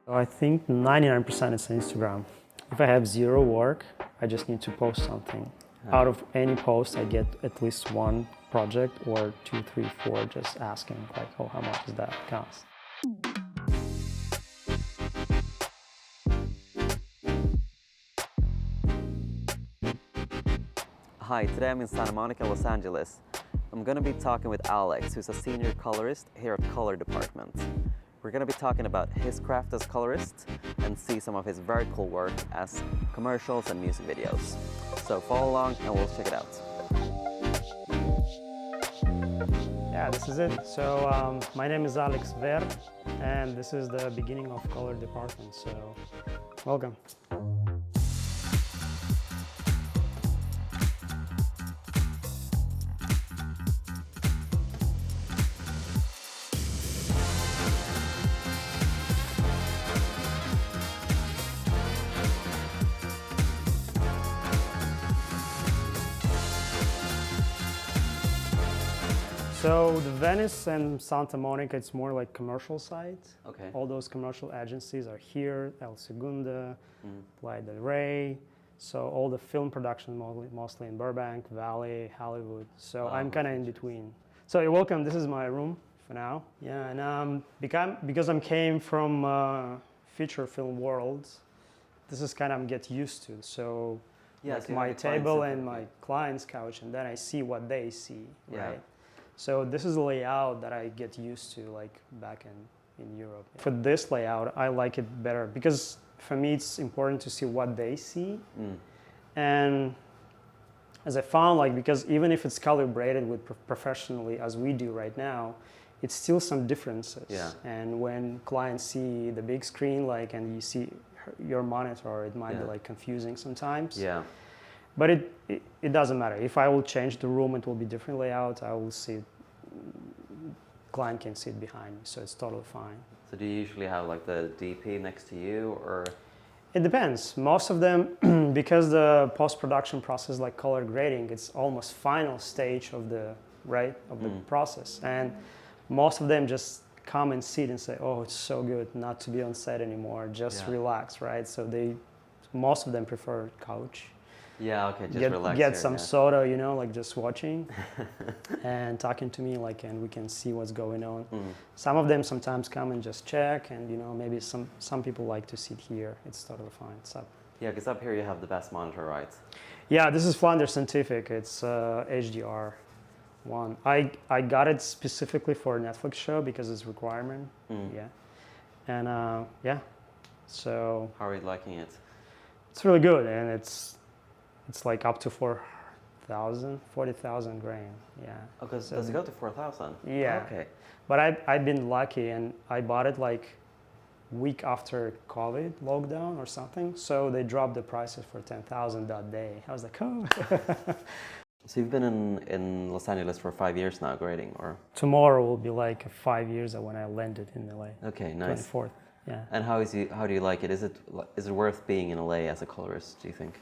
I think 99% is Instagram. If I have zero work, I just need to post something. Out of any post, I get at least one project or two, three, four just asking like, oh, how much does that cost? Hi, today I'm in Santa Monica, Los Angeles. I'm going to be talking with Alex, who's a senior colorist here at Color Department. We're going to be talking about his craft as colorist and see some of his very cool work as commercials and music videos. So follow along and we'll check it out. Yeah, this is it. So my name is Alex Ver, and this is the beginning of Color Department. So welcome. So the Venice and Santa Monica, it's more like commercial sites. Okay. All those commercial agencies are here, El Segunda, Playa del Rey. So all the film production mostly in Burbank, Valley, Hollywood. So I'm kind of in between. So you're welcome. This is my room for now. Yeah, and because I came from feature film world, this is kind of get used to. So Yeah, like so my table and my client's couch, and then I see what they see, Yeah. right? So this is the layout that I get used to, like back in Europe. For this layout, I like it better because for me it's important to see what they see. And as I found, like, because even if it's calibrated with professionally as we do right now, it's still some differences. Yeah. And when clients see the big screen, like, and you see your monitor, it might be like confusing sometimes. Yeah. But it doesn't matter. If I will change the room, it will be different layout. I will see, client can sit behind me, so it's totally fine. So do you usually have like the DP next to you, or? It depends. Most of them, because the post-production process, like color grading, it's almost final stage of the process, and most of them just come and sit and say, "Oh, it's so good not to be on set anymore. Just relax," right? So most of them prefer couch. Yeah, okay, just relax get here, some soda, you know, like just watching and talking to me, like, and we can see what's going on. Some of them sometimes come and just check, and you know, maybe some people like to sit here. It's totally fine. It's up. Yeah, because up here you have the best monitor, right? Yeah, this is Flanders Scientific. It's HDR one. I got it specifically for a Netflix show because it's requirement. Yeah, and yeah, so How are you liking it? it's really good, and it's like up to 40,000 grain. Yeah. Okay, so does it go to 4,000? Yeah. Okay. But I've been lucky, and I bought it like week after COVID lockdown or something. So they dropped the prices for 10,000 that day. I was like, oh. So you've been in Los Angeles for 5 years now, grading, or? Tomorrow will be like 5 years when I landed in LA. Okay, nice. 24th. Yeah. And how do you like it? Is it worth being in LA as a colorist, do you think?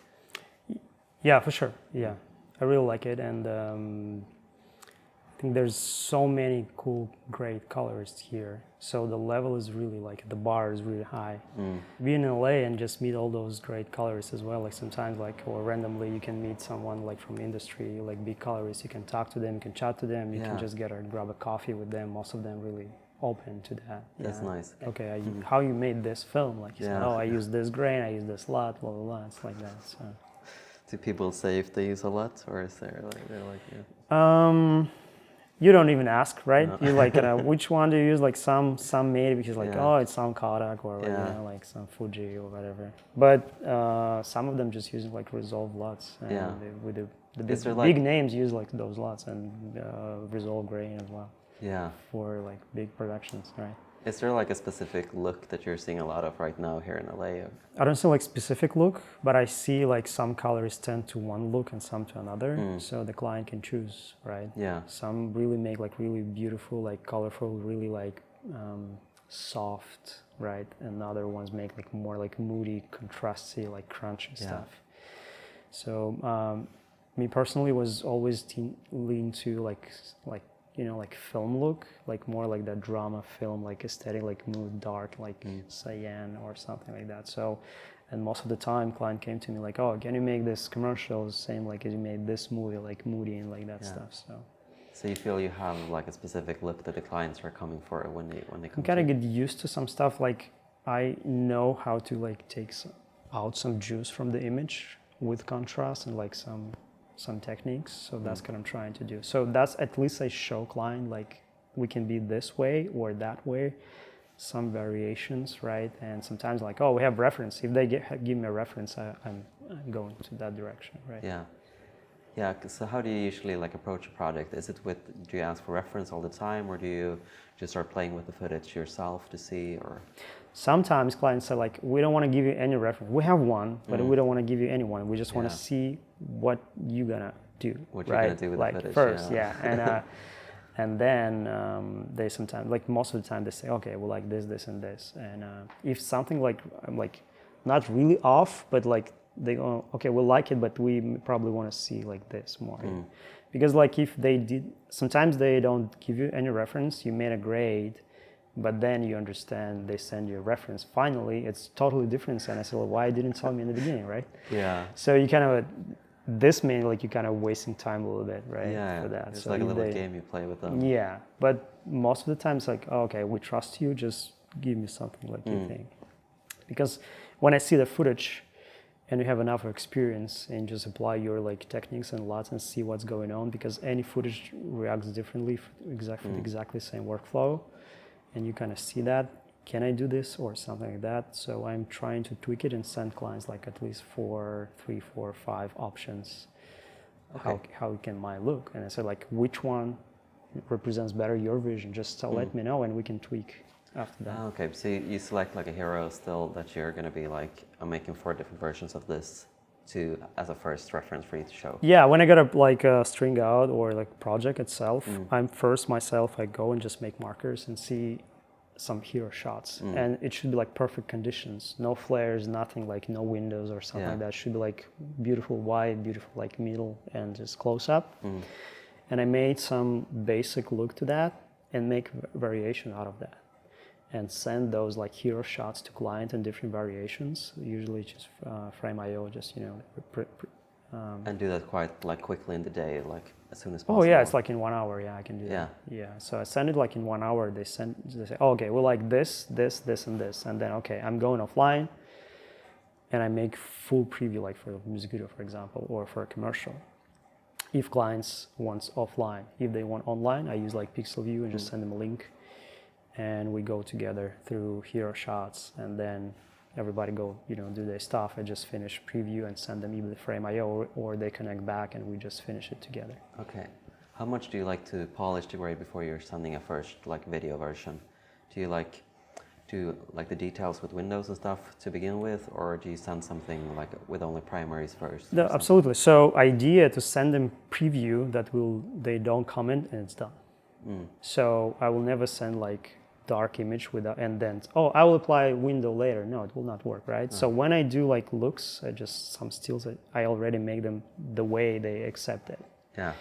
Yeah, for sure. Yeah, I really like it, and I think there's so many cool, great colorists here. So the level is really like, the bar is really high. Being in LA and just meet all those great colorists as well. Like sometimes, like, or randomly, you can meet someone like from industry, like big colorists. You can talk to them, you can chat to them, you can just grab a coffee with them. Most of them really open to that. That's nice. Okay, how you made this film? Like you said, oh, I use this grain, I use this lot, blah blah blah. It's like that. So. Do people say if they use a lot, or is there like they're like yeah? You don't even ask, right? No. You're like, which one do you use? Like some made because like, oh, it's some Kodak or you know, like some Fuji or whatever. But some of them just use like resolve lots. And with the big names use like those lots and resolve grain as well. Yeah. For like big productions, right? Is there like a specific look that you're seeing a lot of right now here in LA? I don't see like specific look, but I see like some colors tend to one look and some to another. So the client can choose, right? Yeah. Some really make like really beautiful, like colorful, really like soft, right? And other ones make like more like moody, contrasty, like crunchy stuff. So me personally was always lean to like like film look, like more like that drama film, like aesthetic, like mood dark, like cyan or something like that. So, and most of the time, client came to me like, "Oh, can you make this commercial the same like as you made this movie, like moody and like that stuff?" So you feel you have like a specific look that the clients are coming for when they come you kind of get used to some stuff. Like I know how to like take out some juice from the image with contrast and like some techniques. So that's what I'm trying to do. So that's at least I show client like we can be this way or that way, some variations, right? And sometimes like, oh, we have reference. If they give me a reference, I'm going to that direction, right? Yeah. Yeah, so how do you usually like approach a project? Is it do you ask for reference all the time, or do you just start playing with the footage yourself to see, or? Sometimes clients say like, we don't want to give you any reference. We have one, but we don't want to give you any one. We just want to see what you're gonna do, what right? You're gonna do with like the footage, first, and then they sometimes, like most of the time, they say, okay, well, like this, and this. And if something like not really off, but like they go, okay, we'll like it, but we probably want to see like this more. Because like if they did, sometimes they don't give you any reference, you made a grade, but then you understand they send you a reference. Finally, it's totally different. And I said, well, why didn't tell me in the beginning, right? Yeah. So you kind of, this means like you're kind of wasting time a little bit, right? Yeah, for that. It's so like a little game you play with them. Yeah, but most of the time it's like, oh, okay, we trust you, just give me something like you think. Because when I see the footage and you have enough experience and just apply your like techniques and lots and see what's going on, because any footage reacts differently, exactly same workflow. And you kind of see that, can I do this or something like that? So I'm trying to tweak it and send clients like at least 3, 4, 5 options. Okay. How it can might look. And I said like, which one represents better your vision? Just let me know and we can tweak after that. Okay, so you select like a hero still that you're gonna be like, I'm making 4 different versions of this as a first reference for you to show. Yeah, when I got a string out or like project itself, I'm first myself, I go and just make markers and see some hero shots. And it should be like perfect conditions, no flares, nothing, like no windows or something like that. It should be like beautiful wide, beautiful like middle and just close up. And I made some basic look to that and make variation out of that. And send those like hero shots to client in different variations. Usually just frame.io, just and do that quite like quickly in the day, like as soon as possible. Oh yeah, it's like in 1 hour. Yeah, I can do that. Yeah. So I send it like in 1 hour. They say, oh, okay, well like this, and this, and then okay, I'm going offline, and I make full preview like for a music video, for example, or for a commercial. If clients wants offline, if they want online, I use like Pixel View and just send them a link. And we go together through hero shots, and then everybody go, do their stuff. I just finish preview and send them either the frame.io or they connect back and we just finish it together. Okay. How much do you like to polish the grade before you're sending a first like video version? Do you like do like the details with windows and stuff to begin with, or do you send something like with only primaries first? No, absolutely. So idea to send them preview that they don't comment and it's done. So I will never send like dark image without, and then, oh, I will apply window later. No, it will not work, right? So when I do like looks, I just some stills, I already make them the way they accept it. Yeah.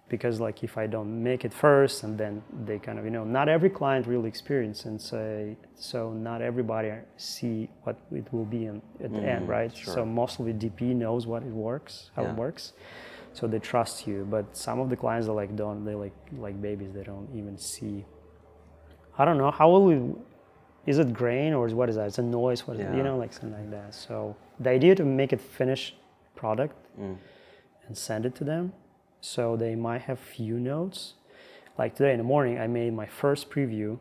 Because like if I don't make it first and then they kind of, not every client really experience and say, so not everybody see what it will be at the end, right? Sure. So mostly DP knows what it works, how it works. So they trust you, but some of the clients are like they like babies. They don't even see. I don't know how will we. Is it grain or what is that? It's a noise. What is it? Like something like that. So the idea to make it finished product and send it to them, so they might have few notes. Like today in the morning, I made my first preview,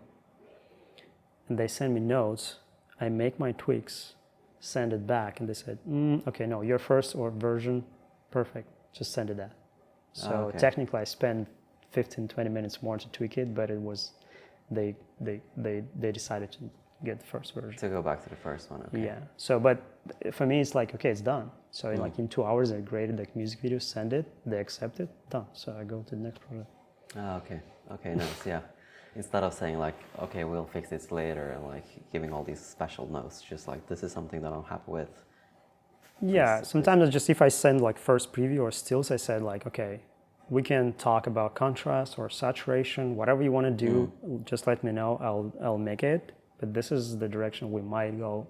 and they send me notes. I make my tweaks, send it back, and they said, "Okay, no, your first or version, perfect. Just send it that." So technically I spent 15-20 minutes more to tweak it, but it was they decided to get the first version. To go back to the first one. Okay. Yeah. So but for me it's like, okay, it's done. So in 2 hours I graded like music video, send it, they accept it, done. So I go to the next project. Okay, nice. Yeah. Instead of saying like, okay, we'll fix this later and like giving all these special notes, just like this is something that I'm happy with. Yeah, sometimes it's just if I send like first preview or stills, I said like, okay, we can talk about contrast or saturation, whatever you want to do. Just let me know. I'll make it. But this is the direction we might go,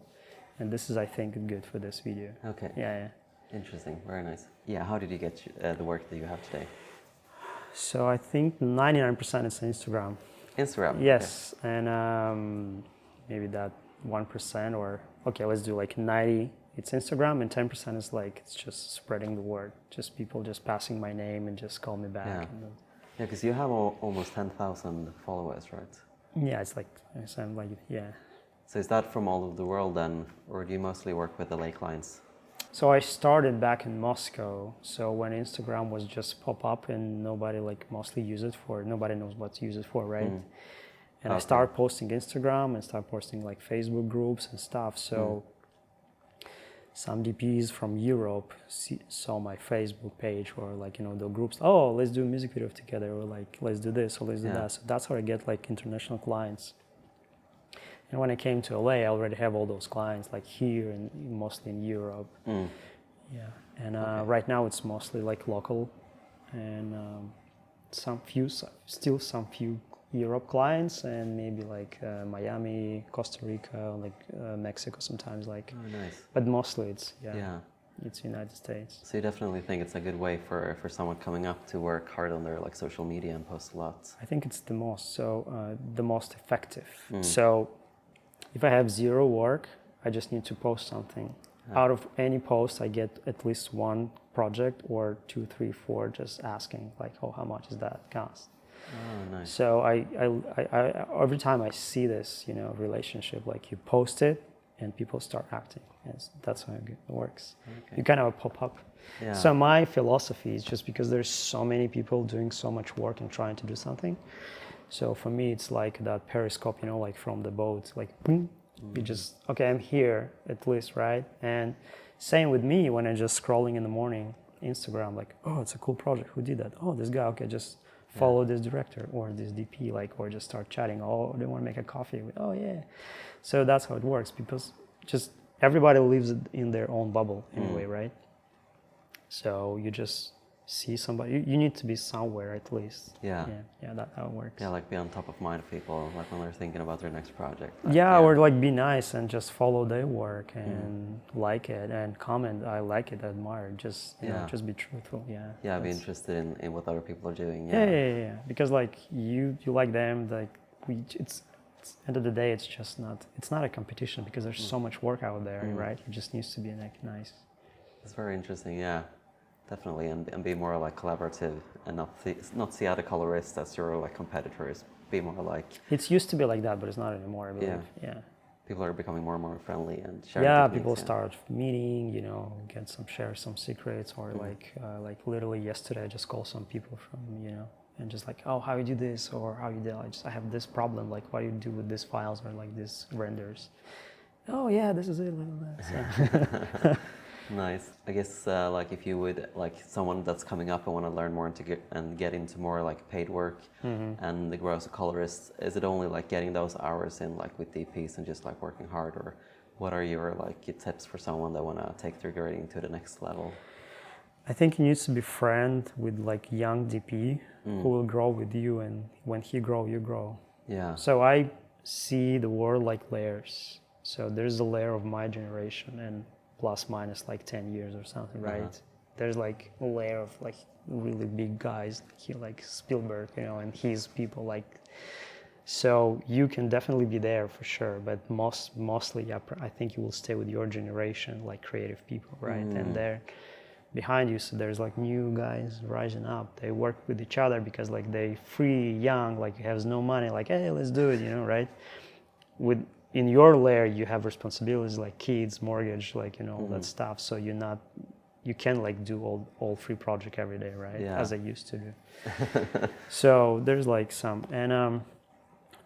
and this is, I think, good for this video. Okay. Yeah. Interesting. Very nice. Yeah. How did you get the work that you have today? So I think 99% is Instagram. Instagram. Yes, okay. And maybe that 1% or okay, let's do like 90. It's Instagram, and 10% is like it's just spreading the word. Just people just passing my name and just call me back. Yeah. Yeah, because you have almost 10,000 followers, right? Yeah, it's like I'm like yeah. So is that from all over the world then, or do you mostly work with LA clients? So I started back in Moscow. So when Instagram was just pop up and nobody like mostly use it for, nobody knows what to use it for, right? And I started posting Instagram and started posting like Facebook groups and stuff. So some DPs from Europe saw my Facebook page or like, the groups, oh, let's do a music video together, or like, let's do this or let's do that. So that's how I get like international clients. And when I came to LA, I already have all those clients like here and mostly in Europe. Yeah. And right now it's mostly like local and some few Europe clients and maybe like Miami, Costa Rica, like Mexico sometimes like. Oh, nice. But mostly it's, it's United States. So you definitely think it's a good way for someone coming up to work hard on their like social media and post a lot? I think it's the most effective. So if I have zero work, I just need to post something. Out of any post, I get at least one project or 2, 3, 4 just asking like, oh, how much does that cost? Oh, nice. So I every time I see this, relationship, like you post it and people start acting. Yes, that's how it works. Okay. You kind of pop up. Yeah. So my philosophy is just because there's so many people doing so much work and trying to do something. So for me, it's like that periscope, like from the boat, like boom, you just, okay, I'm here at least, right? And same with me when I'm just scrolling in the morning, Instagram, like, oh, it's a cool project. Who did that? Oh, this guy. Okay, just follow this director or this DP, like, or just start chatting. Oh, they want to make a coffee. Oh, yeah. So that's how it works because just everybody lives in their own bubble anyway, right? So you just see somebody, you need to be somewhere at least. Yeah, that's how it works. Yeah, like be on top of mind of people, like when they're thinking about their next project. Or like be nice and just follow their work and like it and comment, I like it, admire, just just be truthful. Yeah, be interested in what other people are doing. Yeah. Because like you like them, like it's end of the day, it's not a competition because there's so much work out there, right? It just needs to be like nice. That's very interesting. Yeah. Definitely, and be more like collaborative and not see other colorists as your like competitors. Be more like. It used to be like that, but it's not anymore. I believe. Yeah. People are becoming more and more friendly and sharing. Yeah, techniques, people start meeting. Share some secrets, or like literally yesterday, I just called some people from and just like, oh, how you do this, or how you do. I have this problem. Like, what do you do with these files or like these renders? Oh yeah, this is it. So. Nice. I guess like if you would like someone that's coming up and want to learn more and get into more like paid work and grow as a colorist, is it only like getting those hours in like with DPs and just like working hard, or what are your like your tips for someone that want to take their grading to the next level? I think you need to be friend with like young DP who will grow with you, and when he grow, you grow. Yeah. So I see the world like layers. So there's a layer of my generation and plus minus like 10 years or something, right? There's like a layer of like really big guys like Spielberg, and his people like. So you can definitely be there for sure, but mostly, I think you will stay with your generation, like creative people, right? And they're behind you, so there's like new guys rising up. They work with each other because like they free, young, like has no money, like hey, let's do it, right? In your layer, you have responsibilities like kids, mortgage, like all that stuff. So you can't like do all free project every day, right? As I used to do. So there's like some, and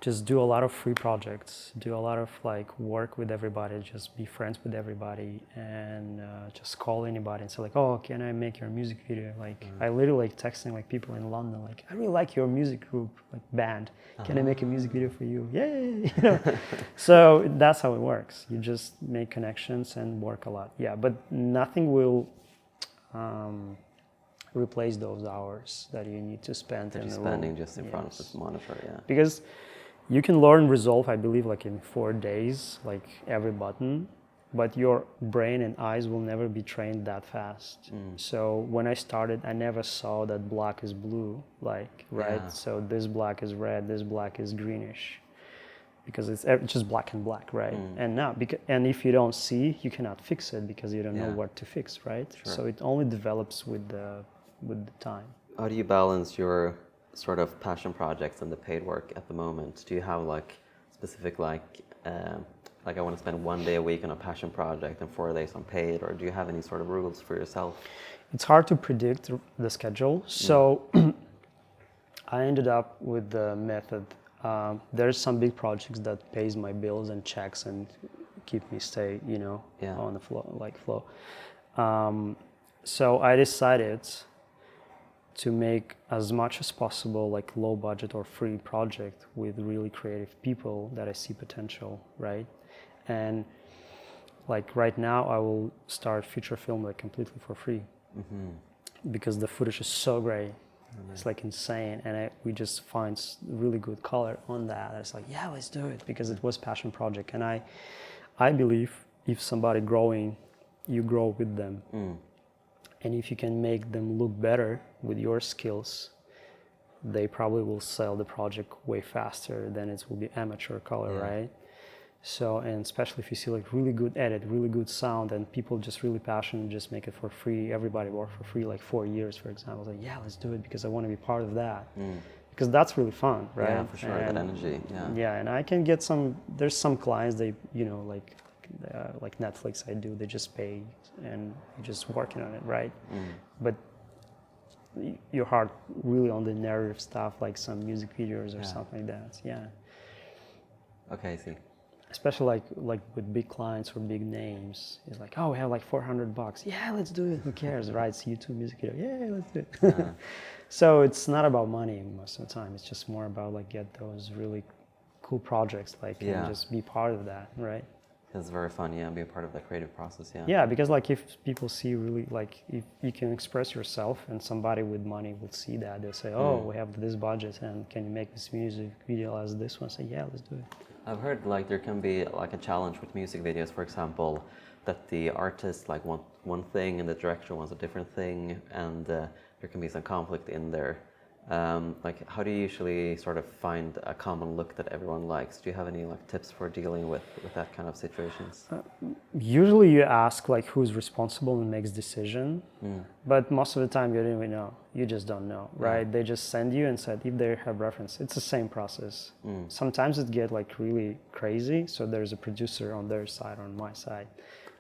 just do a lot of free projects, do a lot of like work with everybody, just be friends with everybody, and just call anybody and say like, oh, can I make your music video? Like I literally like texting like people in London, like I really like your music group, like band. Can I make a music video for you? Yay! So that's how it works. You just make connections and work a lot. Yeah, but nothing will replace those hours that you need to spend That in you're the spending room. just in front of this monitor, yeah. Because you can learn Resolve, I believe, like in 4 days, like every button, but your brain and eyes will never be trained that fast. So when I started, I never saw that black is blue, like, right? Yeah. So this black is red, this black is greenish, because it's just black and black, right? And now, and if you don't see, you cannot fix it because you don't know Yeah. what to fix, right? Sure. So it only develops with the time. How do you balance your sort of passion projects and the paid work at the moment? Do you have like specific like I want to spend 1 day a week on a passion project and 4 days on paid, or do you have any sort of rules for yourself? It's hard to predict the schedule. So I ended up with the method. There's some big projects that pays my bills and checks and keep me stay, Yeah. on the flow. So I decided to make as much as possible like low budget or free project with really creative people that I see potential, right? And like right now I will start feature film like completely for free because the footage is so great. It's like insane, and we just find really good color on that. It's like, yeah, let's do it, because it was passion project, and I believe if somebody growing, you grow with them, and if you can make them look better with your skills, they probably will sell the project way faster than it will be amateur color, right? So, and especially if you see like really good edit, really good sound, and people just really passionate, just make it for free. Everybody work for free, like 4 years, for example. Like, yeah, let's do it because I want to be part of that. Because that's really fun, right? Yeah, for sure, that energy, yeah. Yeah, and I can get there's some clients, they, like Netflix, they just pay and you're just working on it, right? But your heart really on the narrative stuff, like some music videos or something like that, yeah. Okay, I see. Especially like with big clients or big names, it's like, oh, we have like $400. Yeah, let's do it. Who cares, right? It's YouTube music video. Yeah, let's do it. So it's not about money most of the time. It's just more about like get those really cool projects, like and just be part of that, right? It's very fun, yeah, be a part of the creative process, yeah. Yeah, because like if people see really like if you can express yourself and somebody with money will see that, they'll say, oh, we have this budget and can you make this music video as this one? Say, yeah, let's do it. I've heard like there can be like a challenge with music videos, for example, that the artist like want one thing and the director wants a different thing, and there can be some conflict in there. Like, how do you usually sort of find a common look that everyone likes? Do you have any like tips for dealing with that kind of situations? Usually you ask like who's responsible and makes decision, but most of the time you don't even know. You just don't know, right? They just send you and said if they have reference. It's the same process. Sometimes it get like really crazy, so there's a producer on their side, on my side.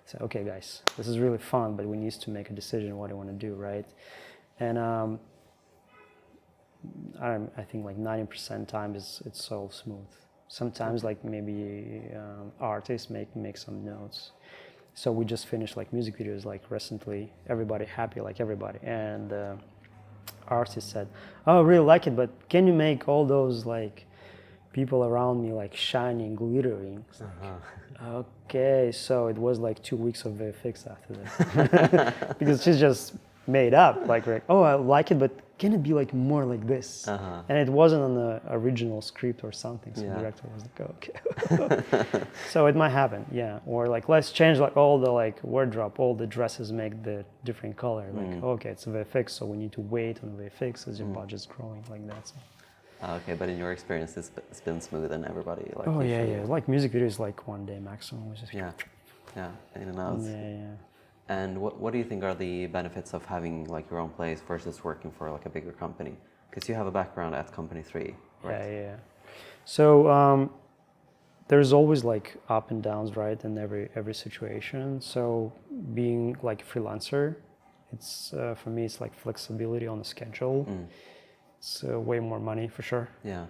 Say, okay guys, this is really fun, but we need to make a decision what I want to do, right? And I think like 90% time it's so smooth. Sometimes like maybe artists make some notes. So we just finished like music videos like recently. Everybody happy, like everybody. And the artist said, "Oh, I really like it, but can you make all those like people around me like shining, glittering?" Okay, so it was like 2 weeks of VFX after that, because she's just made up like, oh, I like it, but can it be like more like this? And it wasn't on the original script or something, so the director was like, okay. So it might happen, yeah. Or like, let's change like all the like wardrobe, all the dresses make the different color. Like, okay, it's a VFX, so we need to wait on VFX as your budget's growing like that. So. Okay, but in your experience, it's been smooth and everybody like. Oh yeah. Like music videos, like 1 day maximum. Which is yeah, in and out. Yeah. And what do you think are the benefits of having like your own place versus working for like a bigger company? Because you have a background at Company 3, right? Yeah. So there's always like up and downs, right, in every situation. So being like a freelancer, it's for me it's like flexibility on the schedule. It's way more money for sure. Yeah.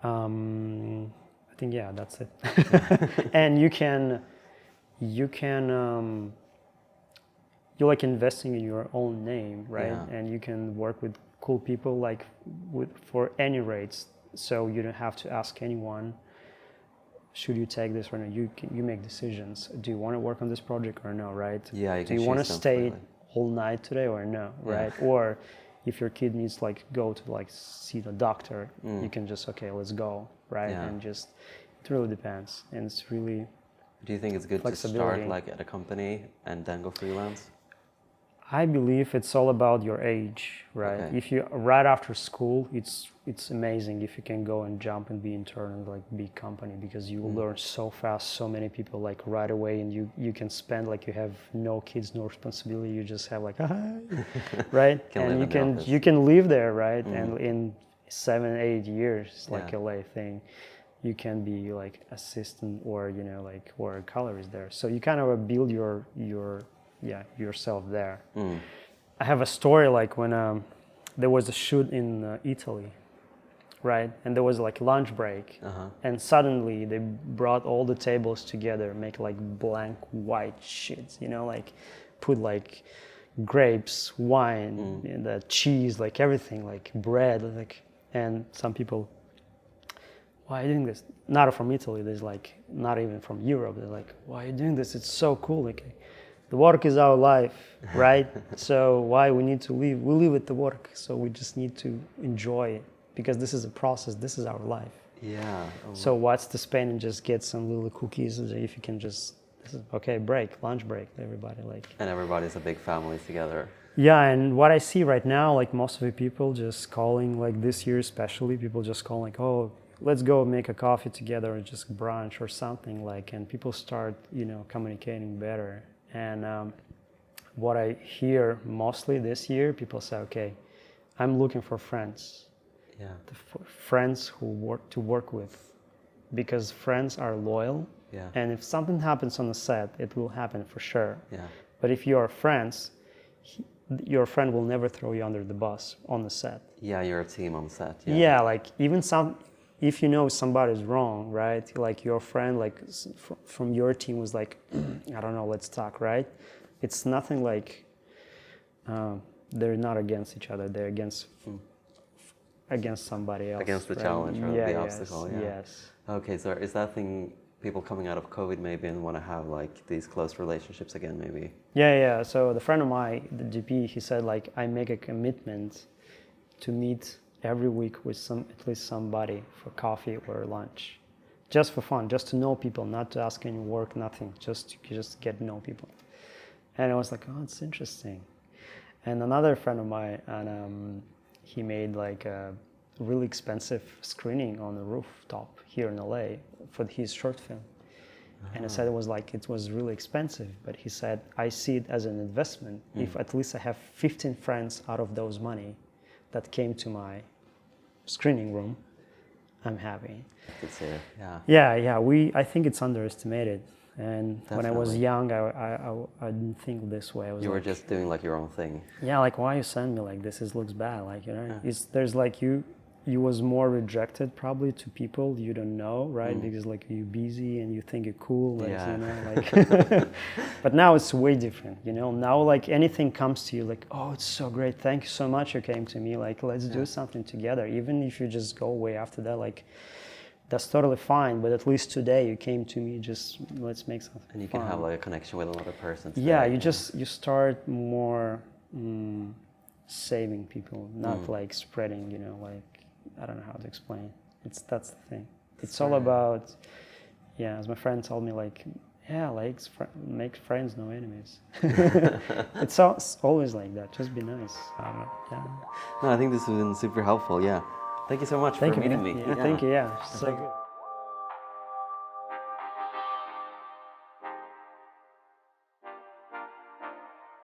I think that's it. And you're like investing in your own name, right? And you can work with cool people like for any rates, so you don't have to ask anyone, should you take this or not? You make decisions. Do you want to work on this project or no, right? Yeah, you can do you want to stay whole night today or no, right? Or if your kid needs like go to like see the doctor, you can just, okay, let's go, right? And just, it really depends. And it's really Do you think it's good to start like at a company and then go freelance? I believe it's all about your age, right? Okay. If you right after school, it's amazing if you can go and jump and be intern in like big company, because you will learn so fast, so many people like right away, and you can spend like you have no kids, no responsibility. You just have like right, and you can live there, right? And in 7-8 years, like LA thing, you can be like assistant or like or a colorist there. So you kind of build your yourself there. I have a story like when there was a shoot in Italy, right? And there was like lunch break, and suddenly they brought all the tables together, make like blank white sheets, like put like grapes, wine, and the cheese, like everything, like bread, like, and some people, why are you doing this? Not from Italy, there's like not even from Europe. They're like, why are you doing this? It's so cool. Like, the work is our life, right? So why we need to live? We live with the work, so we just need to enjoy it, because this is a process. This is our life. Yeah. So what's to spend and just get some little cookies if you can just, lunch break, everybody like. And everybody's a big family together. Yeah, and what I see right now, like most of the people just calling, like this year especially, people just call like, oh, let's go make a coffee together or just brunch or something like, and people start, communicating better. And what I hear mostly this year, people say, okay, I'm looking for friends. Yeah. Friends who work with, because friends are loyal. Yeah. And if something happens on the set, it will happen for sure. Yeah. But if you are friends, your friend will never throw you under the bus on the set. Yeah, you're a team on set. Yeah, like even if you know somebody's wrong, right? Like your friend, like from your team was like, I don't know, let's talk, right? It's nothing like they're not against each other. They're against somebody else. Against the right? challenge or the obstacle. Yeah. Yes. Okay, so is that thing people coming out of COVID maybe and want to have like these close relationships again, maybe? Yeah. So the friend of mine, the GP, he said like, I make a commitment to meet every week with at least somebody for coffee or lunch, just for fun, just to know people, not to ask any work, nothing, just get to know people. And I was like, oh, it's interesting. And another friend of mine, and he made like a really expensive screening on the rooftop here in LA for his short film. And I said it was really expensive, but he said, I see it as an investment. If at least I have 15 friends out of those money that came to my screening room, I'm happy. That's it. Yeah. Yeah. I think it's underestimated. And Definitely. when I was young, I didn't think this way. You were just doing like your own thing. Yeah, like why you send me like this? It looks bad. Like there's like you was more rejected probably to people you don't know, right? Because like you're busy and you think you're cool, like like. But now it's way different, Now like anything comes to you, like, oh, it's so great, thank you so much you came to me, like let's do something together. Even if you just go away after that, like that's totally fine. But at least today you came to me, just let's make something. And you can have like a connection with another person. Today. Yeah, you start more saving people, not like spreading, like. I don't know how to explain. That's the thing. It's all about, as my friend told me, like, make friends, no enemies. It's always like that. Just be nice. No, I think this has been super helpful. Yeah. Thank you so much for meeting me. Yeah, thank you. Yeah. So good.